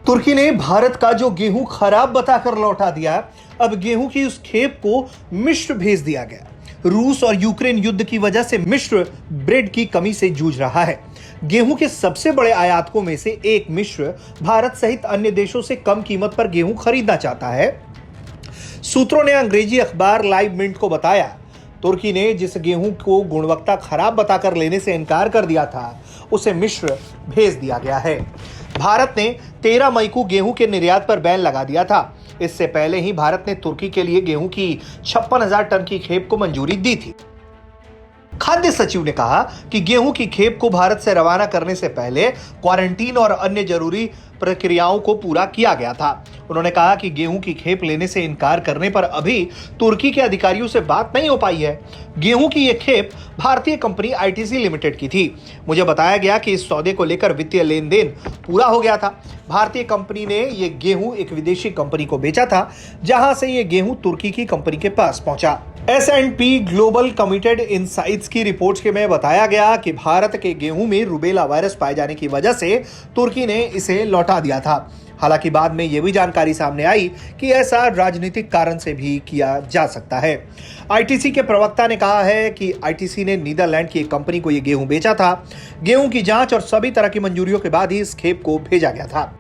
तुर्की ने भारत का जो गेहूं खराब बताकर लौटा दिया, अब गेहूं की उस खेप को मिस्र भेज दिया गया। रूस और यूक्रेन युद्ध की वजह से मिस्र ब्रेड की कमी से जूझ रहा है। गेहूं के सबसे बड़े आयातकों में से एक मिस्र भारत सहित अन्य देशों से कम कीमत पर गेहूं खरीदना चाहता है। सूत्रों ने अंग्रेजी अखबार लाइव मिंट को बताया, तुर्की ने जिस गेहूं को गुणवत्ता खराब बताकर लेने से इनकार कर दिया था, उसे मिस्र भेज दिया गया है। भारत ने 13 मई को गेहूं के निर्यात पर बैन लगा दिया था। इससे पहले ही भारत ने तुर्की के लिए गेहूं की 56,000 टन की खेप को मंजूरी दी थी। खाद्य सचिव ने कहा कि गेहूं की खेप को भारत से रवाना करने से पहले क्वारंटीन और अन्य जरूरी प्रक्रियाओं को पूरा किया गया था। उन्होंने कहा कि गेहूं की खेप लेने से इनकार करने पर अभी तुर्की के अधिकारियों से बात नहीं हो पाई है। गेहूं की यह खेप भारतीय कंपनी आईटीसी लिमिटेड की थी। मुझे बताया गया कि इस सौदे को लेकर वित्तीय लेन देन पूरा हो गया था। भारतीय कंपनी ने यह गेहूं एक विदेशी कंपनी को बेचा था, जहां से यह गेहूं तुर्की की कंपनी के पास पहुंचा। S&P ग्लोबल कमिटेड इनसाइट्स की रिपोर्ट्स के में बताया गया कि भारत के गेहूं में रूबेला वायरस पाए जाने की वजह से तुर्की ने इसे लौटा दिया था। हालांकि बाद में यह भी जानकारी सामने आई कि ऐसा राजनीतिक कारण से भी किया जा सकता है। आईटीसी के प्रवक्ता ने कहा है कि आईटीसी ने नीदरलैंड की एक कंपनी को यह गेहूं बेचा था। गेहूं की जांच और सभी तरह की मंजूरियों के बाद ही इस खेप को भेजा गया था।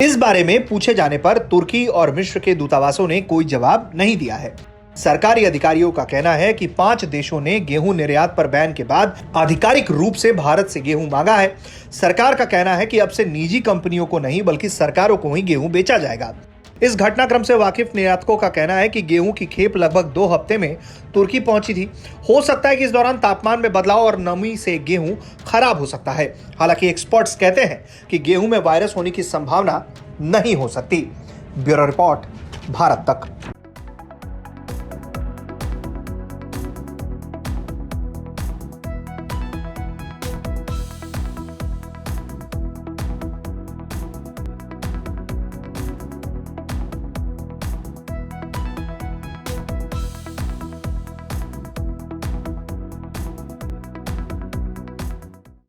इस बारे में पूछे जाने पर तुर्की और मिस्र के दूतावासों ने कोई जवाब नहीं दिया है। सरकारी अधिकारियों का कहना है कि 5 देशों ने गेहूं निर्यात पर बैन के बाद आधिकारिक रूप से भारत से गेहूं मांगा है। सरकार का कहना है कि अब से निजी कंपनियों को नहीं बल्कि सरकारों को ही गेहूं बेचा जाएगा। इस घटनाक्रम से वाकिफ निर्यातकों का कहना है कि गेहूं की खेप लगभग 2 हफ्ते में तुर्की पहुंची थी। हो सकता है कि इस दौरान तापमान में बदलाव और नमी से गेहूं खराब हो सकता है। हालांकि एक्सपर्ट्स कहते हैं कि गेहूं में वायरस होने की संभावना नहीं हो सकती। ब्यूरो रिपोर्ट, भारत तक।